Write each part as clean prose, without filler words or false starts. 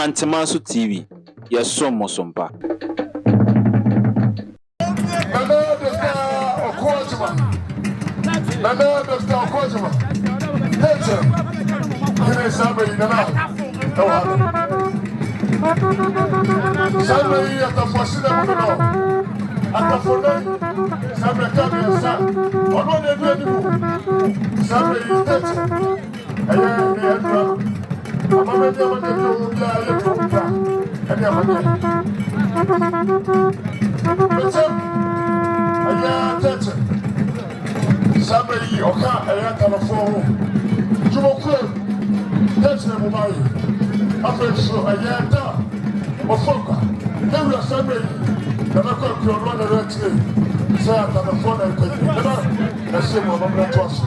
Asantehene TV, yes, so Mosomba. Somebody, okay, I am a phone. You will quit. That's the money. I feel so. I am done. Or Foka. There was somebody. The local could run a red tree. Say, I'm on the phone and take it. That's the one I'm going to toss.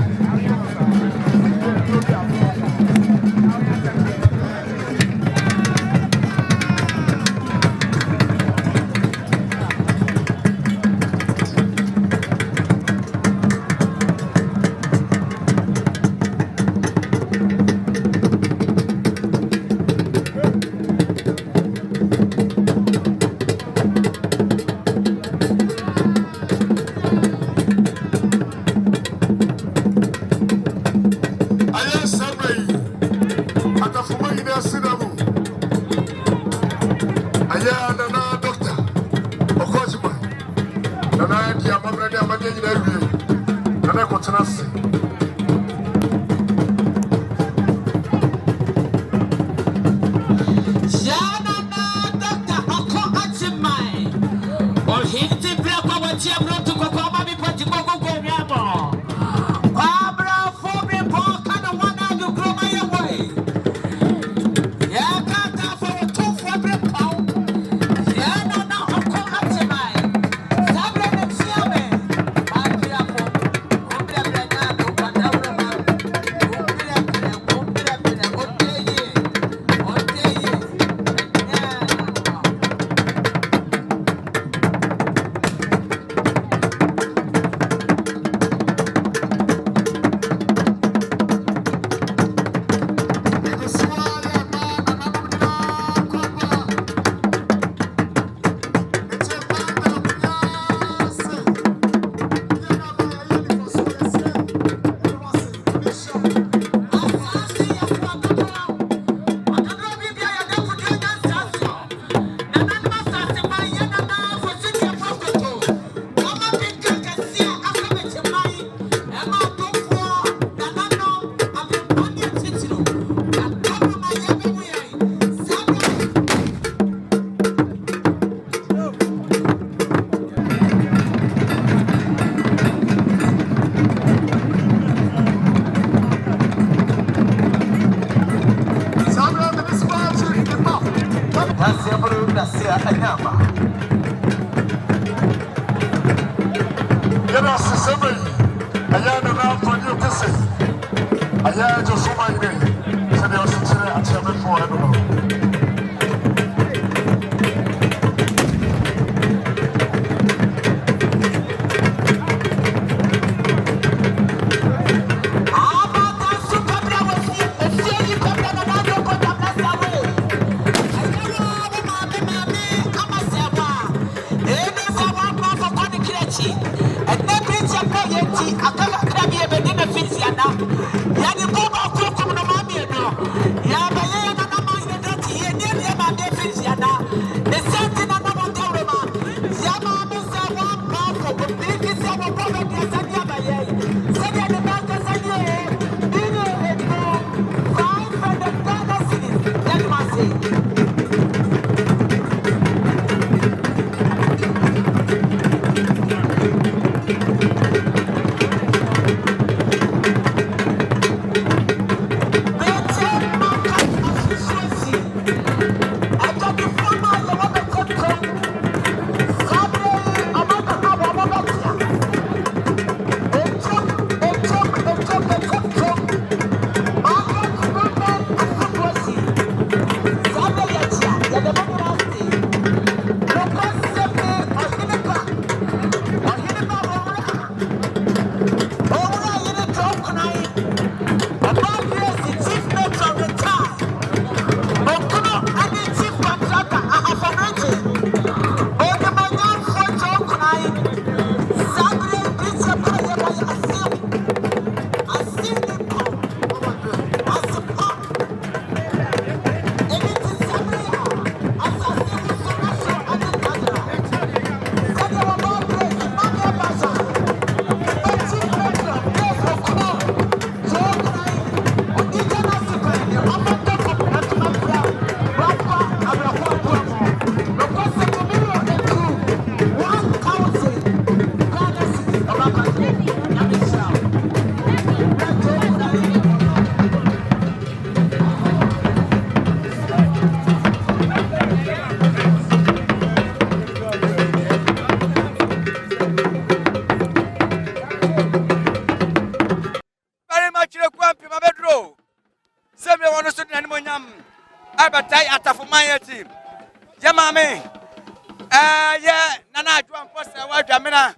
Yeah, Nana, Juan Foster, what Jamina.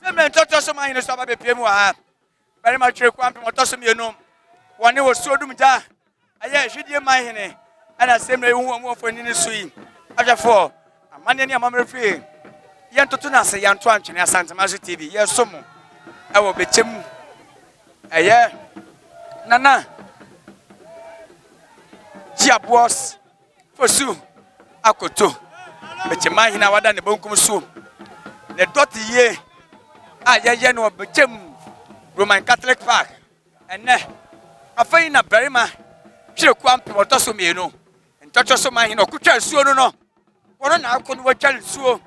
Some men talk to some in the suburb of very much required from Tossum, you know. One was so doomed. I should hear my henny, and I say, one more for any swing. After four, a man in your mamma free. Yan Totuna say, Yan Twanch and Asantehene TV, yes, some. I will be Tim. Yeah, Nana. Jab was for Sue. Akoto. Bechem hina wada ne bonkum so. The Dotiyei. No Bechem Roman Catholic Park. And afei na berima. Chire kwampe wotoso mienu. Ntocho so man hina okutwa suo no no. Wono na akọ no watwa suo.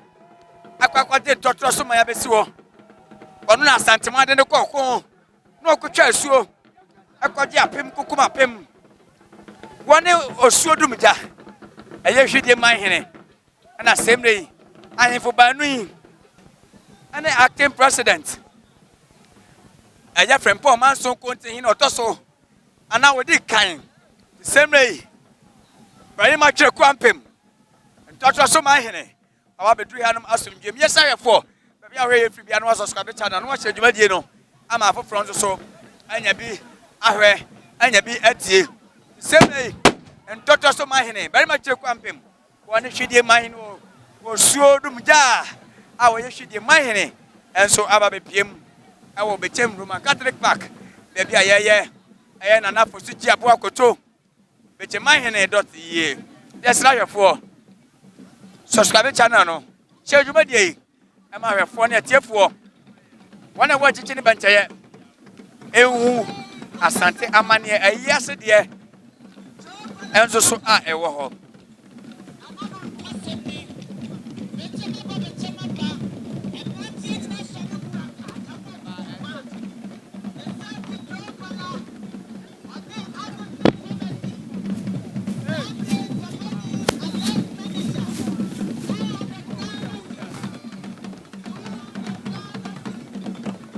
Akwakwa de ntocho so man ya besi wo. Wono na Asantehene de ne kokon. No okutwa suo. Akwaje apem kokuma apem. Wone osuo dumja. Eye hwede man hene. And assembly, I am for Banui, and the acting president. I have from poor man so continuing or tosso, and now we did Kanin. The same way, very much a quampim, and touch us so my henny. I will be 300 assume Jim. Yes, I have four. But we are ready to be an was a scabbard and watch the Jumadino. I'm a for front so, and you be a and you be at you. The same way, and touch us so my henny, very much a quampim. One should be mine was so dumja. I will should be my henny, and so I will be PM. I will be Bechem Roman Catholic Park. Baby, I am enough for City of Wakoto. Bechem Dotiyei. That's right for subscribe channel. No, share you Dotiyei. I'm a phone at T4. One of what you in the bench. Asantehene, a yes, dear. And so I will.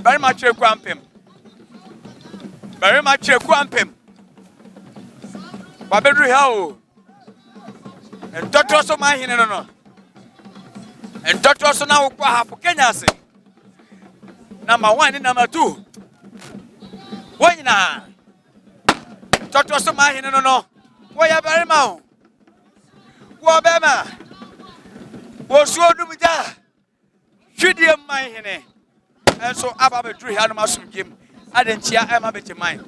Very much a quampim. Very much a quampim. Babedru how? And Doctor Omanhene no. And Doctor Oso now for Kenya say. Number 1 and number 2. Why na? Doctor Omanhene no. Why ya very mau? Kwabena. Wosu odumja. Hwede Omanhene. And so Abba be 300 masum game. I didn't cheer Emma Bechem mine.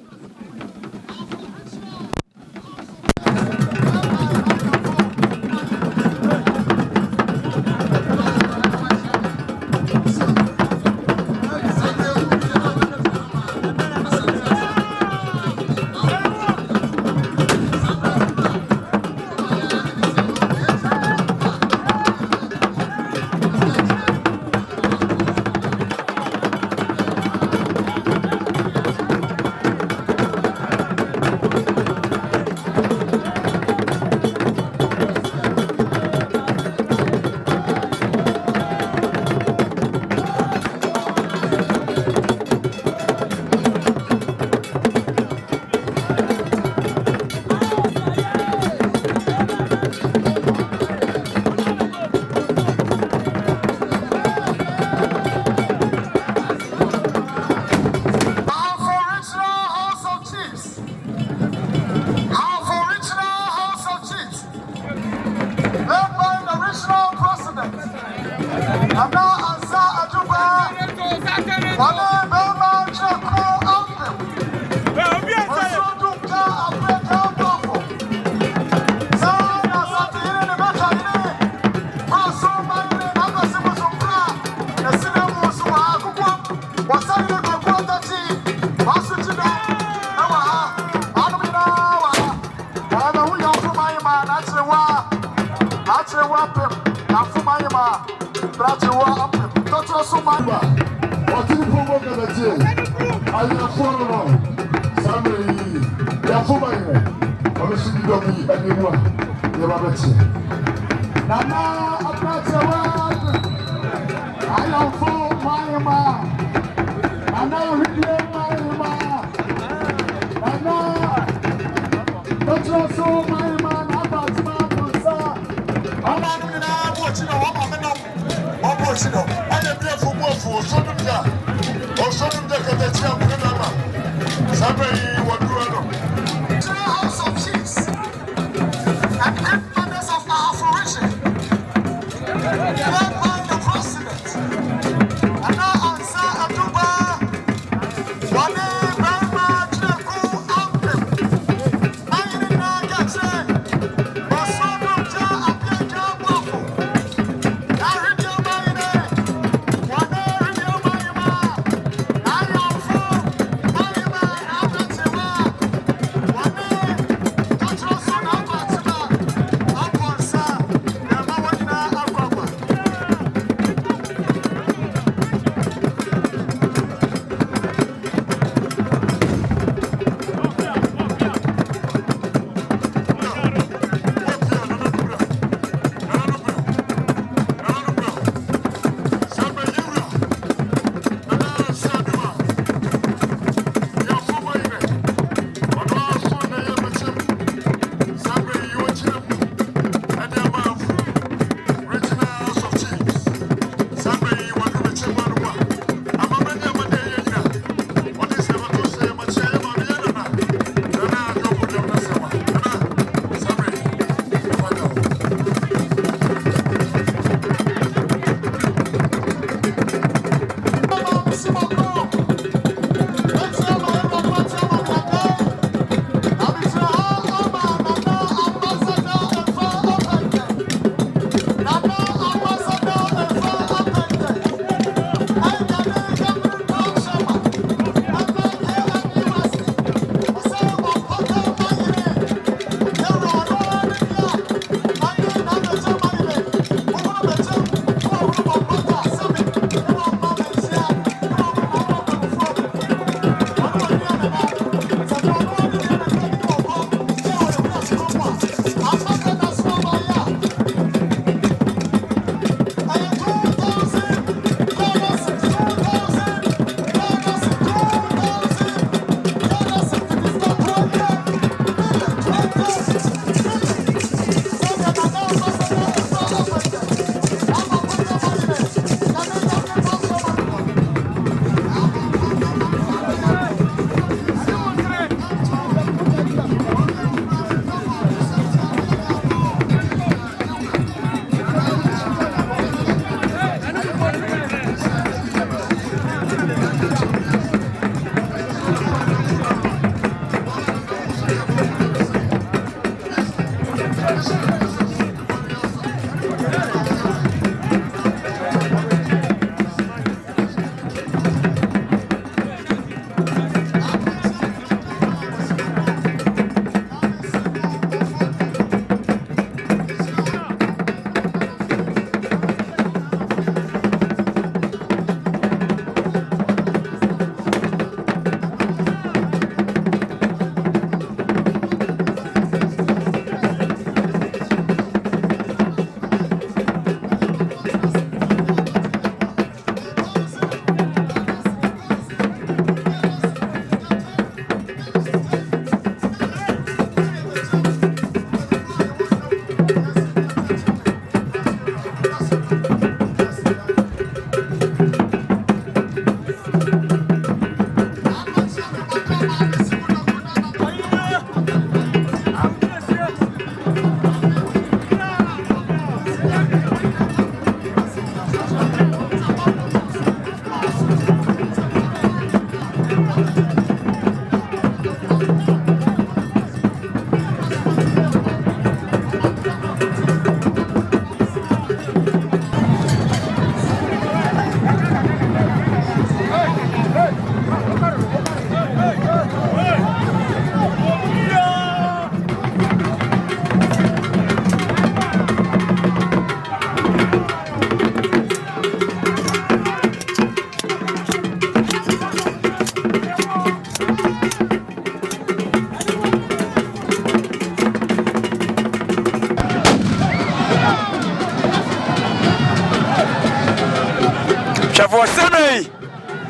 Osei,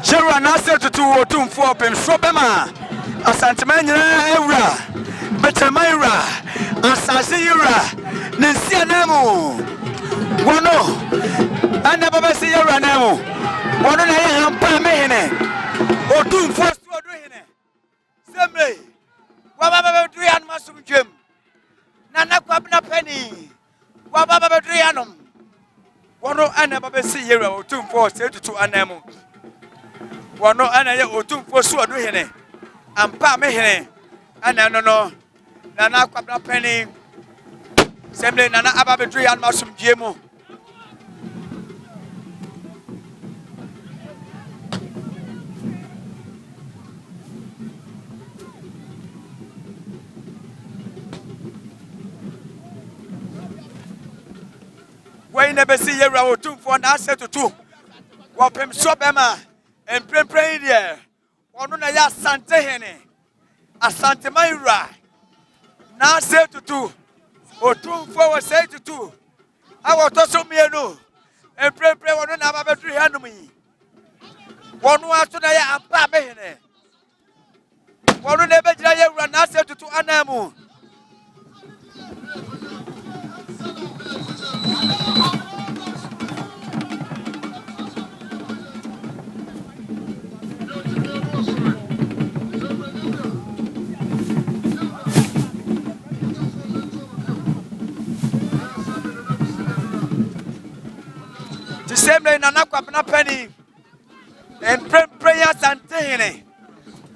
Chera Nasa Tutu, Otumfuo, Sobema, Asantehene, Bechem, Asantehene, Nisianemu, Wano, and never see anamo. One on a hamper mehene. Otumfuo so do hene. Semre. Wababa Drian Masum Jim. Nana Kwabena penny. Wababa Drianum. One no anaba see here Otumfuo say to anamo. One no anaya Otumfuo so do hene. Ampa mehene. Ana no. Nana Kwabena penny. Semre Nana Ababa Drian Masum Jimo. We never see here Otumfuo na say Tutu. Wapem Kwabena and pray there. One na ya Asantehene. Asantehene. Na say Tutu. Otumfuo say Tutu. I want to show me no. And pray one na Baba Drianum. One was to na ya ampa mehene. One never jaya na say Tutu anamu. The same way Nana Kwabena penny and prayer Asantehene.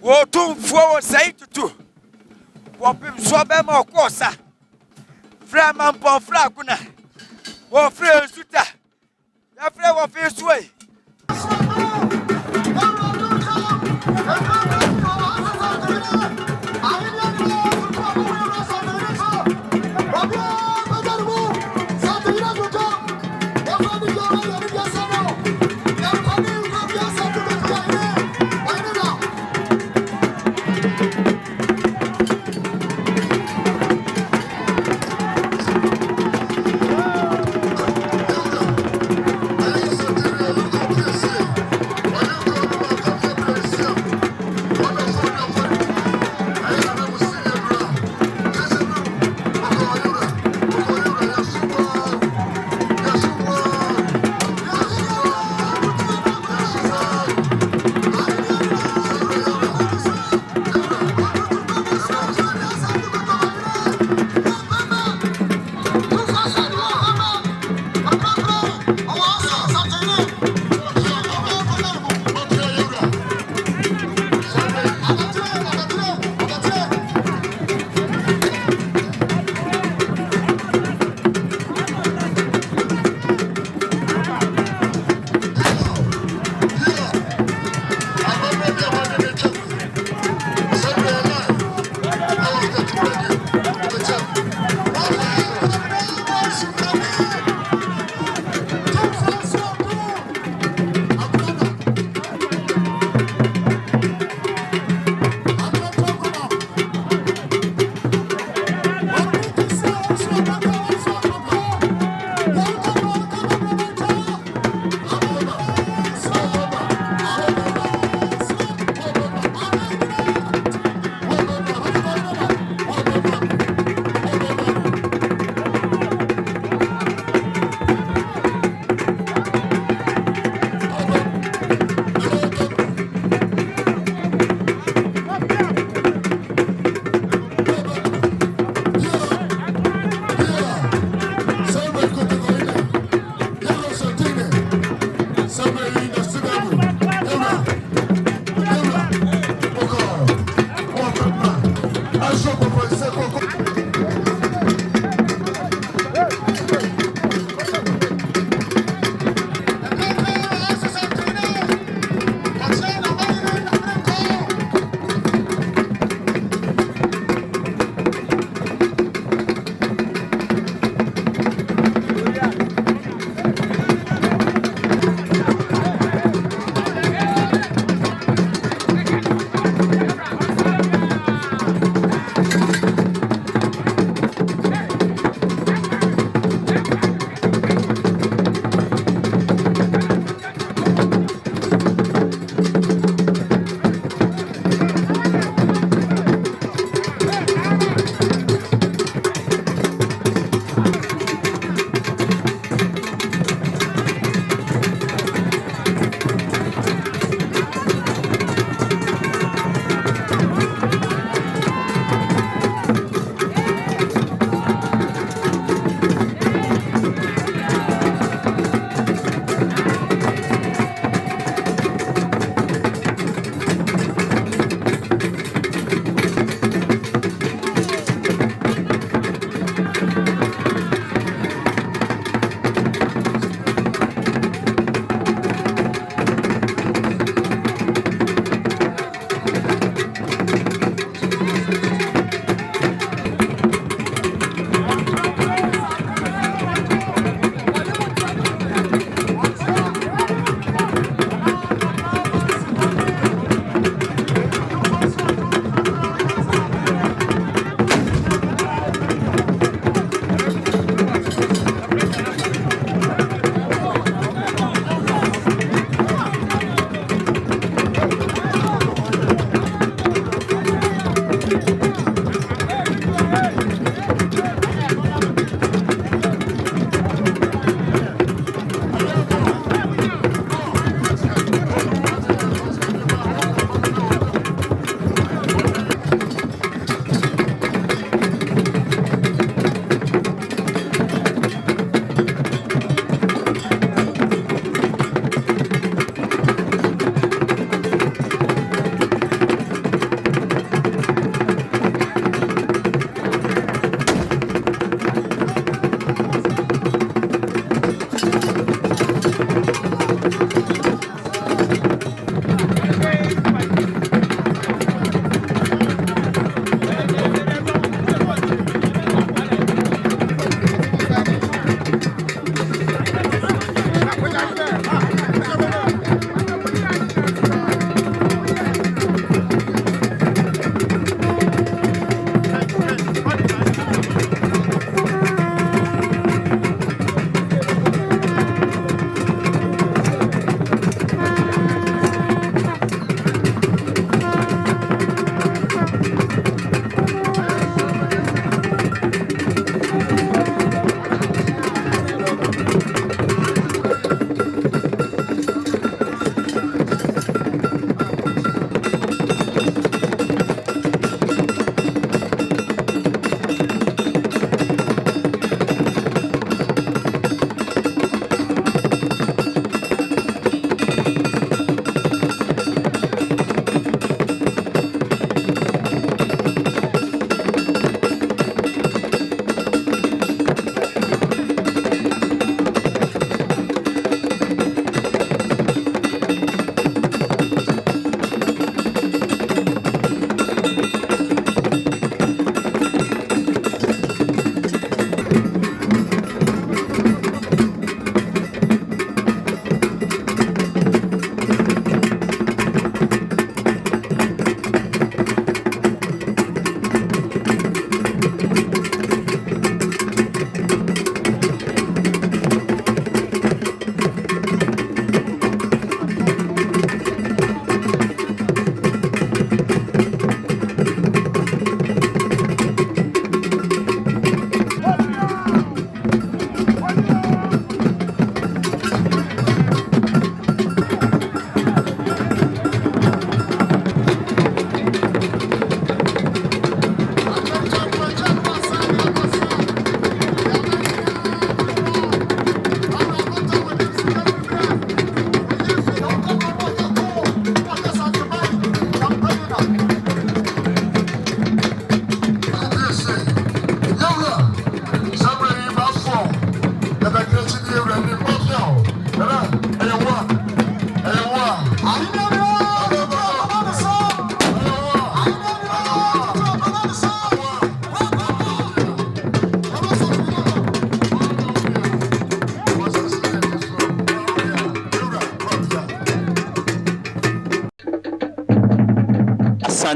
Otumfuo say Tutu. Wapim Kwabena of course. Framan Pofra Kuna. Wo free suta. Ya free wo face way.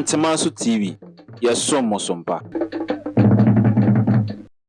Asantehene TV, yes, so Mosompa.